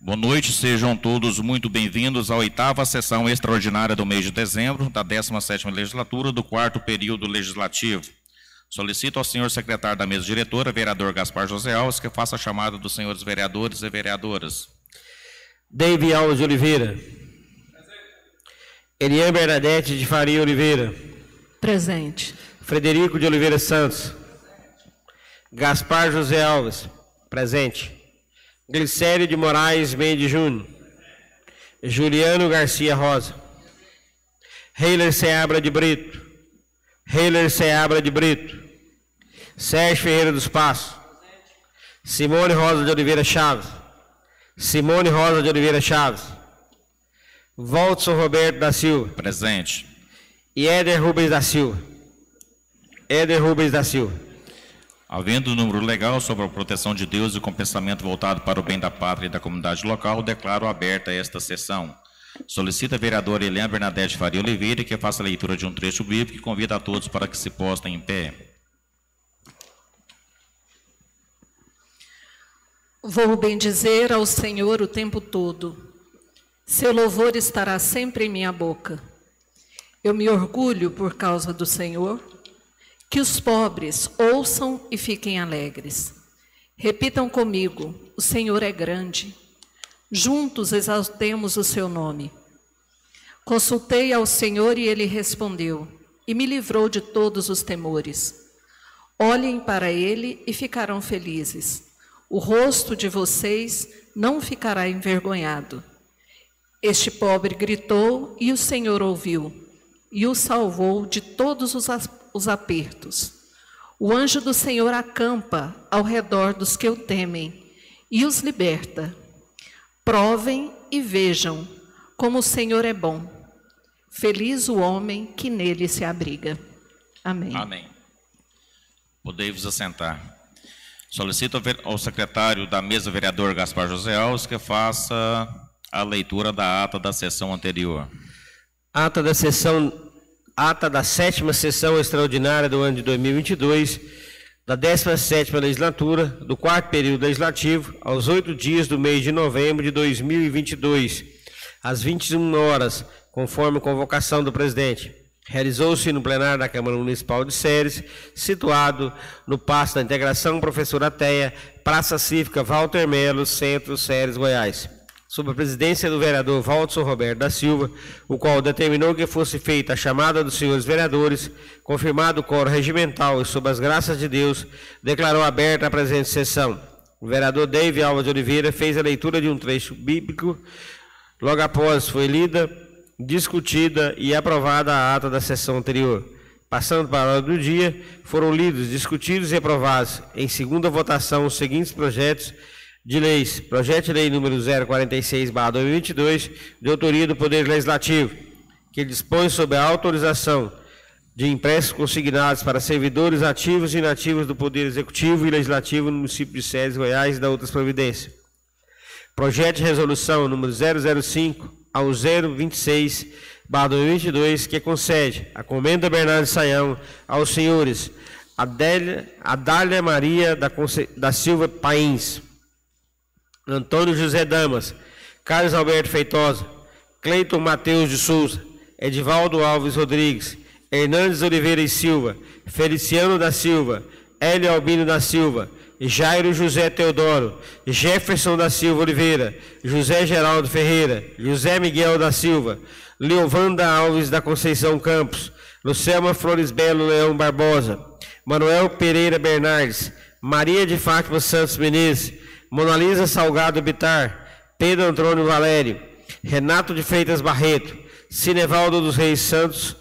Boa noite, sejam todos muito bem-vindos à 8ª sessão extraordinária do mês de dezembro da 17ª legislatura do 4º período legislativo. Solicito ao senhor secretário da mesa diretora, vereador Gaspar José Alves, que faça a chamada dos senhores vereadores e vereadoras. David Alves de Oliveira. Eliane Bernadette de Faria Oliveira. Presente. Frederico de Oliveira Santos. Gaspar José Alves. Presente. Glicério de Moraes Mendes Júnior. Juliano Garcia Rosa. Heiler Seabra de Brito. Heiler Seabra de Brito. Sérgio Ferreira dos Passos. Simone Rosa de Oliveira Chaves. Simone Rosa de Oliveira Chaves. Voltson Roberto da Silva. Presente. E Éder Rubens da Silva. Éder Rubens da Silva. Havendo número legal sobre a proteção de Deus e com pensamento voltado para o bem da pátria e da comunidade local, declaro aberta esta sessão. Solicita a vereadora Eliane Bernadette Faria Oliveira que faça a leitura de um trecho bíblico e convida a todos para que se postem em pé. Vou bendizer ao Senhor o tempo todo. Seu louvor estará sempre em minha boca. Eu me orgulho por causa do Senhor. Que os pobres ouçam e fiquem alegres. Repitam comigo: o Senhor é grande. Juntos exaltemos o seu nome. Consultei ao Senhor e ele respondeu, e me livrou de todos os temores. Olhem para ele e ficarão felizes. O rosto de vocês não ficará envergonhado. Este pobre gritou e o Senhor ouviu, e o salvou de todos os apertos. O anjo do Senhor acampa ao redor dos que o temem e os liberta. Provem e vejam como o Senhor é bom. Feliz o homem que nele se abriga. Amém. Amém. Podei-vos assentar. Solicito ao secretário da mesa, vereador Gaspar José Alves, que faça a leitura da ata da sessão anterior. Ata da 7ª sessão extraordinária do ano de 2022, da 17ª legislatura, do 4º período legislativo, aos 8 dias do mês de novembro de 2022, às 21 horas, conforme convocação do presidente. Realizou-se no plenário da Câmara Municipal de Ceres, situado no Paço da Integração Professor Ateia, Praça Cívica Walter Melo, Centro, Ceres, Goiás. Sob a presidência do vereador Voltson Roberto da Silva, o qual determinou que fosse feita a chamada dos senhores vereadores, confirmado o quórum regimental e sob as graças de Deus, declarou aberta a presente sessão. O vereador David Alves de Oliveira fez a leitura de um trecho bíblico, logo após foi lida, discutida e aprovada a ata da sessão anterior. Passando para a hora do dia, foram lidos, discutidos e aprovados em segunda votação os seguintes projetos de leis: projeto de lei número 046/2022, de autoria do Poder Legislativo, que dispõe sobre a autorização de empréstimos consignados para servidores ativos e inativos do Poder Executivo e Legislativo no município de Ceres, Goiás, e da outras providências. Projeto de resolução número 005 ao 026/2022, que concede a Comenda Bernardo Saião aos senhores Adália Maria da Silva Pains, Antônio José Damas, Carlos Alberto Feitosa, Cleiton Mateus de Souza, Edivaldo Alves Rodrigues, Hernandes Oliveira e Silva, Feliciano da Silva, Hélio Albino da Silva, Jairo José Teodoro, Jefferson da Silva Oliveira, José Geraldo Ferreira, José Miguel da Silva, Leovanda Alves da Conceição Campos, Lucelma Flores Belo Leão Barbosa, Manuel Pereira Bernardes, Maria de Fátima Santos Menezes, Monalisa Salgado Bitar, Pedro Antônio Valério, Renato de Freitas Barreto, Cinevaldo dos Reis Santos,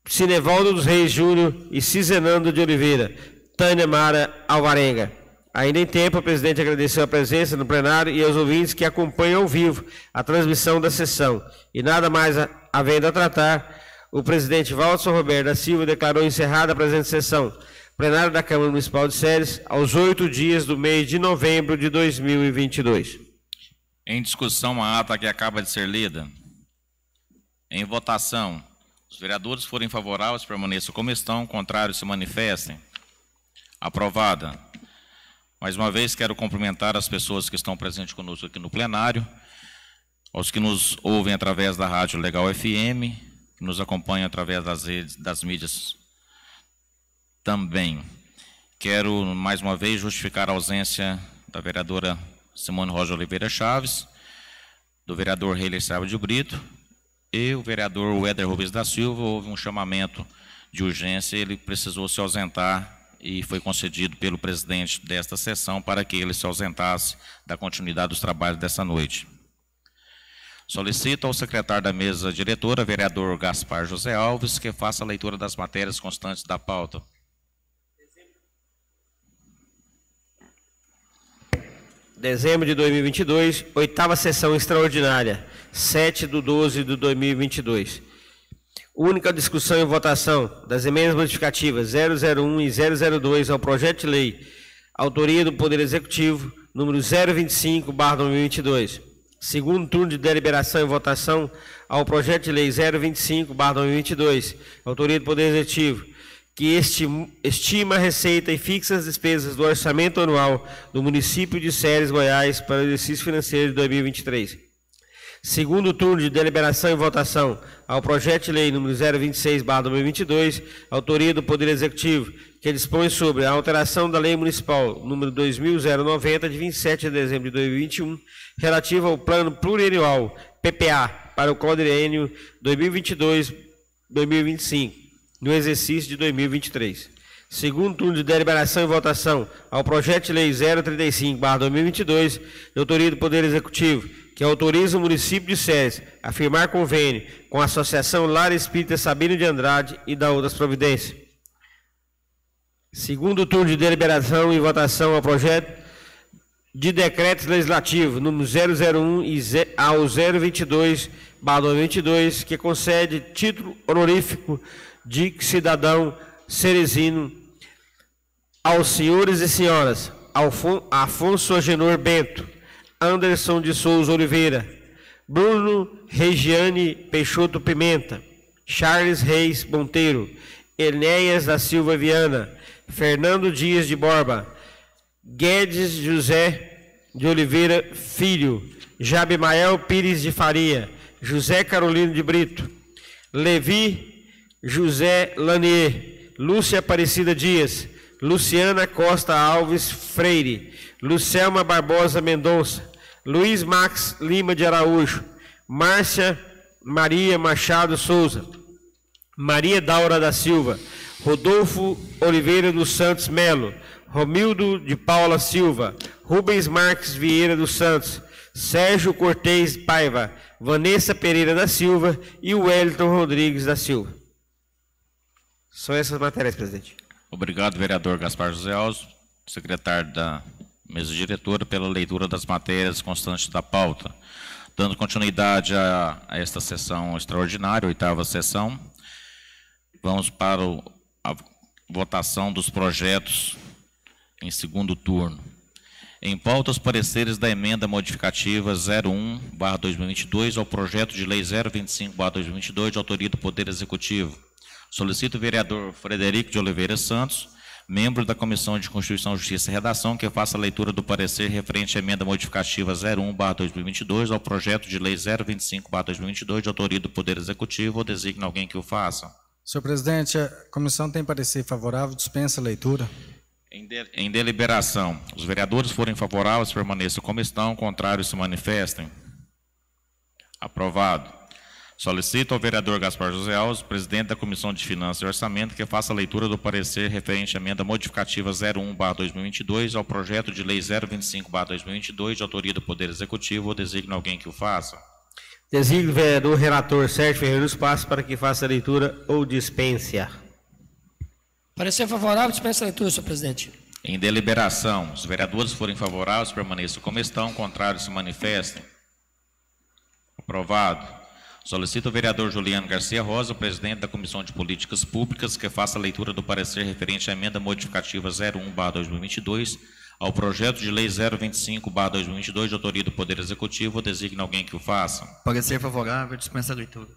Cinevaldo dos Reis Júnior e Cizenando de Oliveira, Tânia Mara Alvarenga. Ainda em tempo, o presidente agradeceu a presença no plenário e aos ouvintes que acompanham ao vivo a transmissão da sessão. E nada mais havendo a tratar, o presidente Voltson Roberto da Silva declarou encerrada a presente sessão. Plenário da Câmara Municipal de Ceres, aos 8 dias do mês de novembro de 2022. Em discussão, a ata que acaba de ser lida. Em votação, os vereadores forem favoráveis, permaneçam como estão, contrários se manifestem. Aprovada. Mais uma vez, quero cumprimentar as pessoas que estão presentes conosco aqui no plenário, aos que nos ouvem através da Rádio Legal FM, que nos acompanham através das redes, das mídias também. Quero, mais uma vez, justificar a ausência da vereadora Simone Rosa Oliveira Chaves, do vereador Reiler Sávio de Brito e o vereador Weder Rubens da Silva. Houve um chamamento de urgência, ele precisou se ausentar e foi concedido pelo presidente desta sessão para que ele se ausentasse da continuidade dos trabalhos dessa noite. Solicito ao secretário da mesa diretora, vereador Gaspar José Alves, que faça a leitura das matérias constantes da pauta. Dezembro de 2022, 8ª sessão extraordinária, 7/12/2022. Única discussão e votação das emendas modificativas 001 e 002 ao projeto de lei, autoria do Poder Executivo, número 025/2022. Segundo turno de deliberação e votação ao projeto de lei 025/2022, autoria do Poder Executivo, que estima a receita e fixa as despesas do orçamento anual do município de Ceres, Goiás, para o exercício financeiro de 2023. Segundo turno de deliberação e votação ao projeto de lei número 026/2022, autoria do Poder Executivo, que dispõe sobre a alteração da Lei Municipal número 2090, de 27 de dezembro de 2021, relativa ao Plano Plurianual, PPA, para o quadriênio 2022-2025, no exercício de 2023. Segundo turno de deliberação e votação ao projeto de lei 035/2022, de autoria do Poder Executivo, que autoriza o município de Ceres a firmar convênio com a Associação Lar Espírita Sabino de Andrade e da outras providências. Segundo turno de deliberação e votação ao projeto de decretos legislativos número 001 ao 022/2022, que concede título honorífico de cidadão ceresino aos senhores e senhoras Afonso Agenor Bento, Anderson de Souza Oliveira, Bruno Regiane Peixoto Pimenta, Charles Reis Monteiro, Enéas da Silva Viana, Fernando Dias de Borba, Guedes José de Oliveira Filho, Jabimael Pires de Faria, José Carolino de Brito, Levi José Lanier, Lúcia Aparecida Dias, Luciana Costa Alves Freire, Lucelma Barbosa Mendonça, Luiz Max Lima de Araújo, Márcia Maria Machado Souza, Maria Daura da Silva, Rodolfo Oliveira dos Santos Melo, Romildo de Paula Silva, Rubens Marques Vieira dos Santos, Sérgio Cortez Paiva, Vanessa Pereira da Silva e Wellington Rodrigues da Silva. São essas matérias, presidente. Obrigado, vereador Gaspar José Alves, secretário da mesa diretora, pela leitura das matérias constantes da pauta. Dando continuidade a esta sessão extraordinária, 8ª sessão, vamos para a votação dos projetos em segundo turno. Em pauta, os pareceres da emenda modificativa 01/2022 ao projeto de lei 025/2022, de autoria do Poder Executivo. Solicito o vereador Frederico de Oliveira Santos, membro da Comissão de Constituição, Justiça e Redação, que faça a leitura do parecer referente à emenda modificativa 01/2022 ao projeto de lei 025/2022, de autoria do Poder Executivo, ou designe alguém que o faça. Senhor presidente, a comissão tem parecer favorável, dispensa a leitura. Em deliberação, os vereadores forem favoráveis, permaneçam como estão, contrários se manifestem. Aprovado. Solicito ao vereador Gaspar José Alves, presidente da Comissão de Finanças e Orçamento, que faça a leitura do parecer referente à emenda modificativa 01/2022 ao projeto de lei 025/2022, de autoria do Poder Executivo, ou designe alguém que o faça. Designe o vereador relator Sérgio Ferreira dos Passos para que faça a leitura ou dispensa. Parecer favorável, dispensa a leitura, senhor presidente. Em deliberação, os vereadores forem favoráveis, permaneçam como estão, contrários se manifestem. Aprovado. Solicito o vereador Juliano Garcia Rosa, presidente da Comissão de Políticas Públicas, que faça a leitura do parecer referente à emenda modificativa 01/2022 ao projeto de lei 025/2022, de autoria do Poder Executivo, ou designe alguém que o faça. Parecer favorável, dispensa a leitura.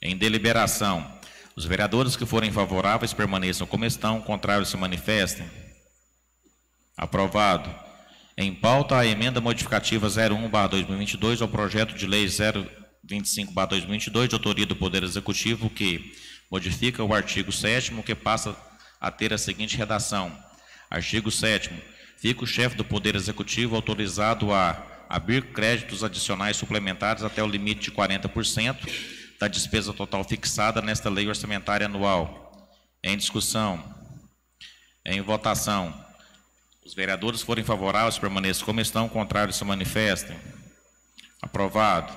Em deliberação, os vereadores que forem favoráveis permaneçam como estão, contrários se manifestem. Aprovado. Em pauta, a emenda modificativa 01/2022 ao projeto de lei 025/2022, de autoria do Poder Executivo, que modifica o artigo 7º, que passa a ter a seguinte redação. Artigo 7º. Fica o chefe do Poder Executivo autorizado a abrir créditos adicionais suplementares até o limite de 40% da despesa total fixada nesta lei orçamentária anual. Em discussão. Em votação. Os vereadores forem favoráveis, permaneçam como estão, contrários se manifestem. Aprovado.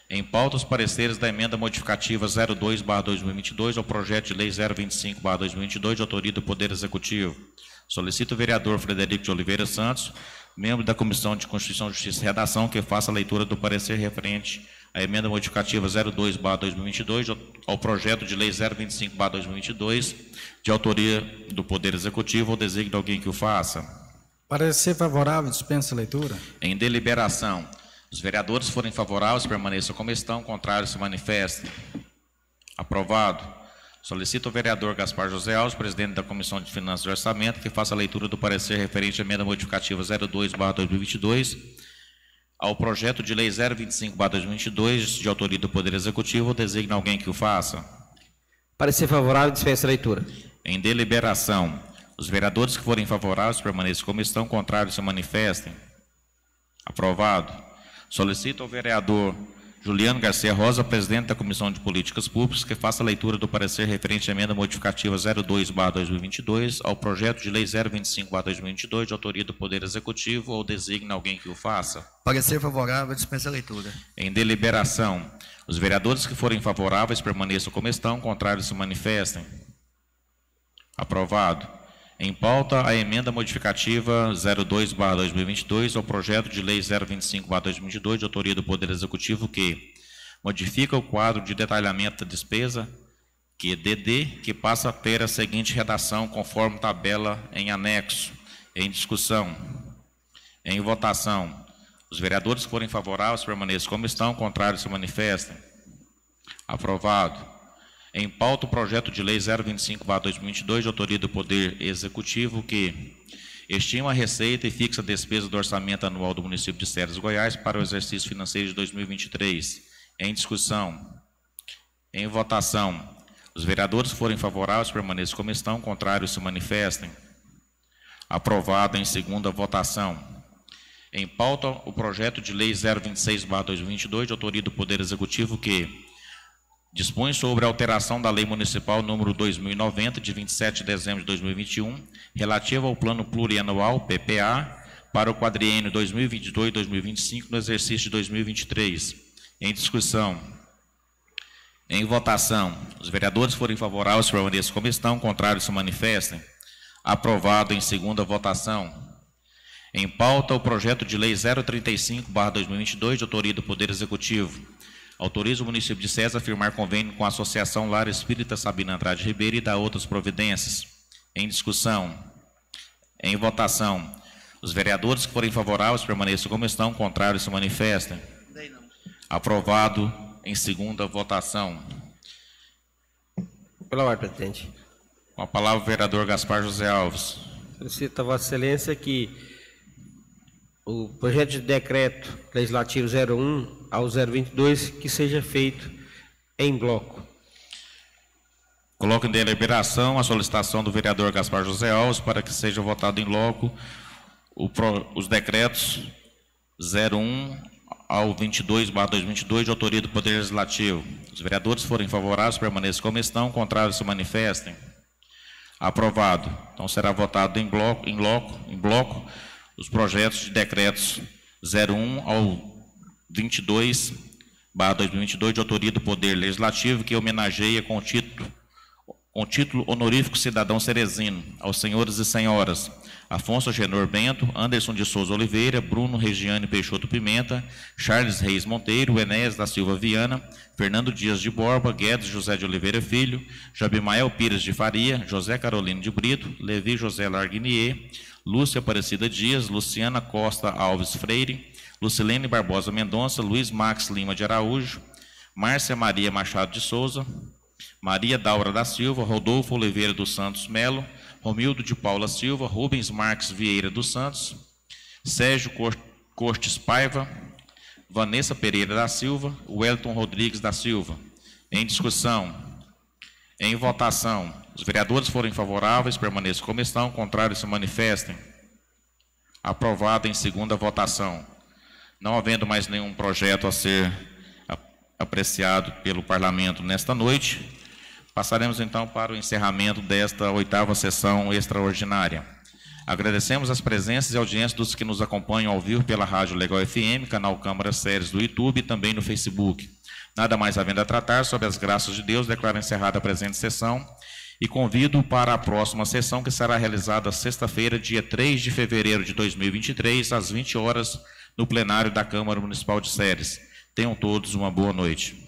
Em pauta, os pareceres da emenda modificativa 02/2022 ao projeto de lei 025/2022, de autoria do Poder Executivo. Solicito o vereador Frederico de Oliveira Santos, membro da Comissão de Constituição, Justiça e Redação, que faça a leitura do parecer referente à emenda modificativa 02/2022 ao projeto de lei 025/2022, de autoria do Poder Executivo, ou designe alguém que o faça. Parecer favorável, dispensa a leitura. Em deliberação, os vereadores forem favoráveis, permaneçam como estão, contrários se manifestem. Aprovado. Solicito o vereador Gaspar José Alves, presidente da Comissão de Finanças e Orçamento, que faça a leitura do parecer referente à emenda modificativa 02/2022 ao projeto de lei 025/2022, de autoria do Poder Executivo, ou designe alguém que o faça. Parecer favorável, dispensa a leitura. Em deliberação, os vereadores que forem favoráveis permaneçam como estão, contrários se manifestem. Aprovado. Solicito ao vereador Juliano Garcia Rosa, presidente da Comissão de Políticas Públicas, que faça a leitura do parecer referente à emenda modificativa 02/2022 ao projeto de lei 025/2022, de autoria do Poder Executivo, ou designe alguém que o faça. Parecer favorável, dispensa a leitura. Em deliberação, os vereadores que forem favoráveis permaneçam como estão, contrários se manifestem. Aprovado. Em pauta, a emenda modificativa 02/2022 ao projeto de lei 025/2022, de autoria do Poder Executivo, que modifica o quadro de detalhamento da despesa, que DD, que passa a ter a seguinte redação, conforme tabela em anexo. Em discussão. Em votação. Os vereadores que forem favoráveis permaneçam como estão, contrários se manifestem. Aprovado. Em pauta, o projeto de lei 025/2022, de autoria do Poder Executivo, que estima a receita e fixa a despesa do orçamento anual do município de Ceras, Goiás, para o exercício financeiro de 2023. Em discussão. Em votação. Os vereadores que forem favoráveis permaneçam como estão, contrários se manifestem. Aprovado em segunda votação. Em pauta, o projeto de lei 026/2022, de autoria do Poder Executivo, que dispõe sobre a alteração da Lei Municipal número 2090, de 27 de dezembro de 2021, relativa ao Plano Plurianual, PPA, para o quadriênio 2022-2025, no exercício de 2023. Em discussão. Em votação. Os vereadores que forem favoráveis permaneçam como estão, contrários se manifestem. Aprovado em segunda votação. Em pauta, o projeto de lei 035/2022, de autoria do Poder Executivo. Autoriza o município de Ceras a firmar convênio com a Associação Lar Espírita Sabina Andrade Ribeiro e dá outras providências. Em discussão. Em votação. Os vereadores que forem favoráveis permaneçam como estão, contrários se manifestem. Aprovado em segunda votação. Pela ordem, presidente. Com a palavra o vereador Gaspar José Alves. Solicito a Vossa Excelência que o projeto de decreto legislativo 01 ao 022 que seja feito em bloco. Coloco em deliberação a solicitação do vereador Gaspar José Alves para que seja votado em loco os decretos 01 ao 22/2022, de autoria do Poder Legislativo. Os vereadores forem favoráveis permaneçam como estão, contrários se manifestem. Aprovado. Então será votado em bloco os projetos de decretos 01 ao 22/2022, de autoria do Poder Legislativo, que homenageia com título honorífico cidadão cerezino aos senhores e senhoras Afonso Genor Bento, Anderson de Souza Oliveira, Bruno Regiane Peixoto Pimenta, Charles Reis Monteiro, Enéas da Silva Viana, Fernando Dias de Borba, Guedes José de Oliveira Filho, Jabimael Pires de Faria, José Carolino de Brito, Levi José Larguinier, Lúcia Aparecida Dias, Luciana Costa Alves Freire, Lucilene Barbosa Mendonça, Luiz Max Lima de Araújo, Márcia Maria Machado de Souza, Maria Daura da Silva, Rodolfo Oliveira dos Santos Melo, Romildo de Paula Silva, Rubens Marques Vieira dos Santos, Sérgio Cortes Paiva, Vanessa Pereira da Silva, Wellington Rodrigues da Silva. Em discussão. Em votação. Os vereadores forem favoráveis, permaneçam como estão, contrários se manifestem. Aprovado em segunda votação. Não havendo mais nenhum projeto a ser apreciado pelo Parlamento nesta noite, passaremos então para o encerramento desta 8ª sessão extraordinária. Agradecemos as presenças e audiências dos que nos acompanham ao vivo pela Rádio Legal FM, canal Câmara Séries do YouTube e também no Facebook. Nada mais havendo a tratar, sob as graças de Deus, declaro encerrada a presente sessão e convido para a próxima sessão, que será realizada sexta-feira, dia 3 de fevereiro de 2023, às 20 horas, no plenário da Câmara Municipal de Séries. Tenham todos uma boa noite.